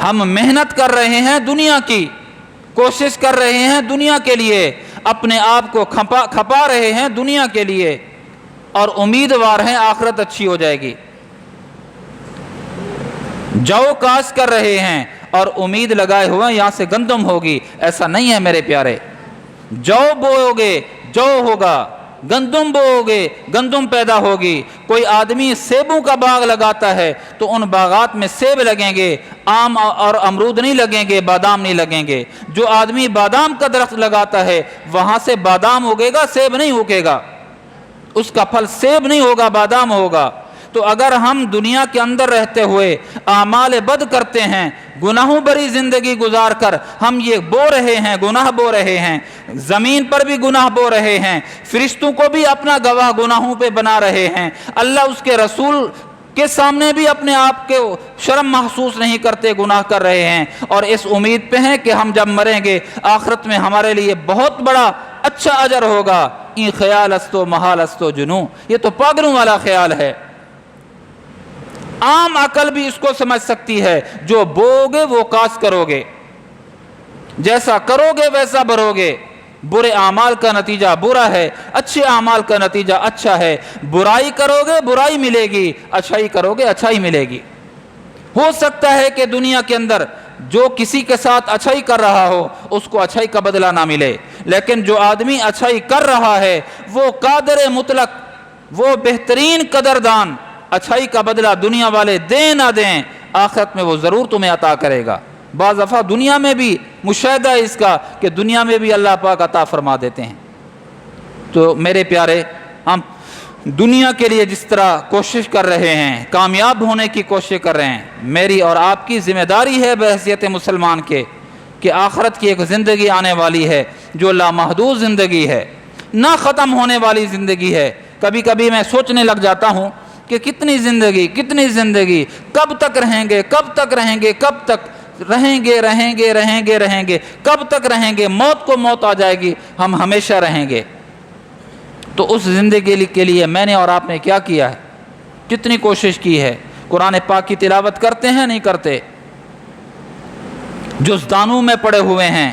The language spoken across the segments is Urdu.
ہم محنت کر رہے ہیں دنیا کی، کوشش کر رہے ہیں دنیا کے لیے، اپنے آپ کو کھپا رہے ہیں دنیا کے لیے، اور امیدوار ہیں آخرت اچھی ہو جائے گی۔ جو کاشت کر رہے ہیں اور امید لگائے ہوئے یہاں سے گندم ہوگی، ایسا نہیں ہے میرے پیارے۔ جو بوؤ گے جو ہوگا، گندم بوؤ گے گندم پیدا ہوگی۔ کوئی آدمی سیبوں کا باغ لگاتا ہے تو ان باغات میں سیب لگیں گے، آم اور امرود نہیں لگیں گے، بادام نہیں لگیں گے۔ جو آدمی بادام کا درخت لگاتا ہے وہاں سے بادام اگے گا، سیب نہیں اگے گا، اس کا پھل سیب نہیں ہوگا، بادام ہوگا۔ تو اگر ہم دنیا کے اندر رہتے ہوئے اعمال بد کرتے ہیں، گناہوں بری زندگی گزار کر ہم یہ بو رہے ہیں، گناہ بو رہے ہیں، زمین پر بھی گناہ بو رہے ہیں، فرشتوں کو بھی اپنا گواہ گناہوں پہ بنا رہے ہیں، اللہ اس کے رسول کے سامنے بھی اپنے آپ کے شرم محسوس نہیں کرتے، گناہ کر رہے ہیں، اور اس امید پہ ہیں کہ ہم جب مریں گے آخرت میں ہمارے لیے بہت بڑا اچھا اجر ہوگا۔ این خیال استو محال استو جنوں، یہ تو پاگلوں والا خیال ہے۔ عام عقل بھی اس کو سمجھ سکتی ہے، جو بوگے وہ کاشت کرو گے، جیسا کرو گے ویسا بھرو گے۔ برے اعمال کا نتیجہ برا ہے، اچھے اعمال کا نتیجہ اچھا ہے۔ برائی کرو گے برائی ملے گی، اچھائی کرو گے اچھائی ملے گی۔ ہو سکتا ہے کہ دنیا کے اندر جو کسی کے ساتھ اچھائی کر رہا ہو اس کو اچھائی کا بدلہ نہ ملے، لیکن جو آدمی اچھائی کر رہا ہے وہ قادر مطلق، وہ بہترین قدردان، اچھائی کا بدلہ دنیا والے دیں نہ دیں آخرت میں وہ ضرور تمہیں عطا کرے گا۔ بعض دفعہ دنیا میں بھی مشاہدہ ہے اس کا کہ دنیا میں بھی اللہ پاک عطا فرما دیتے ہیں۔ تو میرے پیارے، ہم دنیا کے لیے جس طرح کوشش کر رہے ہیں، کامیاب ہونے کی کوشش کر رہے ہیں، میری اور آپ کی ذمہ داری ہے بحیثیت مسلمان کے کہ آخرت کی ایک زندگی آنے والی ہے جو لامحدود زندگی ہے، نہ ختم ہونے والی زندگی ہے۔ کبھی کبھی میں سوچنے لگ جاتا ہوں کہ کتنی زندگی، کب تک رہیں گے، کب تک رہیں گے، کب تک رہیں گے، کب تک رہیں گے؟ موت کو موت آ جائے گی، ہم ہمیشہ رہیں گے۔ تو اس زندگی کے لیے میں نے اور آپ نے کیا کیا ہے؟ کتنی کوشش کی ہے؟ قرآن پاک کی تلاوت کرتے ہیں نہیں کرتے؟ جزدانوں میں پڑے ہوئے ہیں،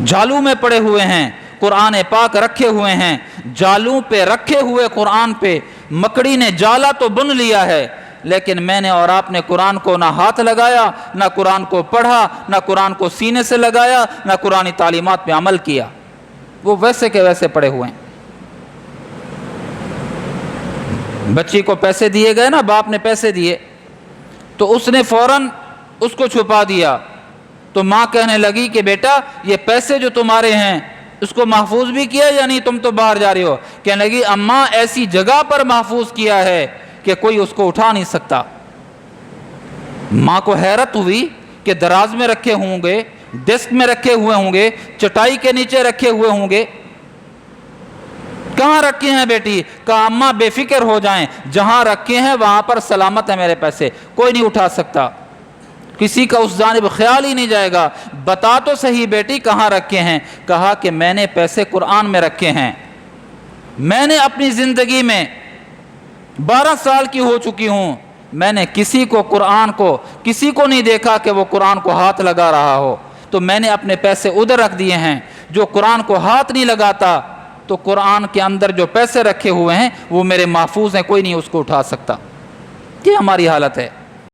جھالوں میں پڑے ہوئے ہیں، قرآن پاک رکھے ہوئے ہیں، جالوں پہ رکھے ہوئے قرآن پہ مکڑی نے جالا تو بن لیا ہے، لیکن میں نے اور آپ نے قرآن کو نہ ہاتھ لگایا، نہ قرآن کو پڑھا، نہ قرآن کو سینے سے لگایا، نہ قرآنی تعلیمات پہ عمل کیا۔ وہ ویسے کے ویسے پڑے ہوئے ہیں۔ بچی کو پیسے دیے گئے نا، باپ نے پیسے دیے تو اس نے فوراً اس کو چھپا دیا، تو ماں کہنے لگی کہ بیٹا یہ پیسے جو تمہارے ہیں اس کو محفوظ بھی کیا یا نہیں، تم تو باہر جا رہے ہو؟ کہنے لگی اماں ایسی جگہ پر محفوظ کیا ہے کہ کوئی اس کو اٹھا نہیں سکتا۔ ماں کو حیرت ہوئی کہ دراز میں رکھے ہوں گے، ڈیسک میں رکھے ہوئے ہوں گے، چٹائی کے نیچے رکھے ہوئے ہوں گے، کہاں رکھے ہیں بیٹی؟ کہا اماں بے فکر ہو جائیں، جہاں رکھے ہیں وہاں پر سلامت ہے میرے پیسے، کوئی نہیں اٹھا سکتا، کسی کا اس جانب خیال ہی نہیں جائے گا۔ بتا تو صحیح بیٹی کہاں رکھے ہیں؟ کہا کہ میں نے پیسے قرآن میں رکھے ہیں۔ میں نے اپنی زندگی میں 12 سال کی ہو چکی ہوں، میں نے کسی کو نہیں دیکھا کہ وہ قرآن کو ہاتھ لگا رہا ہو، تو میں نے اپنے پیسے ادھر رکھ دیے ہیں۔ جو قرآن کو ہاتھ نہیں لگاتا تو قرآن کے اندر جو پیسے رکھے ہوئے ہیں وہ میرے محفوظ ہیں، کوئی نہیں اس کو اٹھا سکتا۔ یہ ہماری حالت ہے۔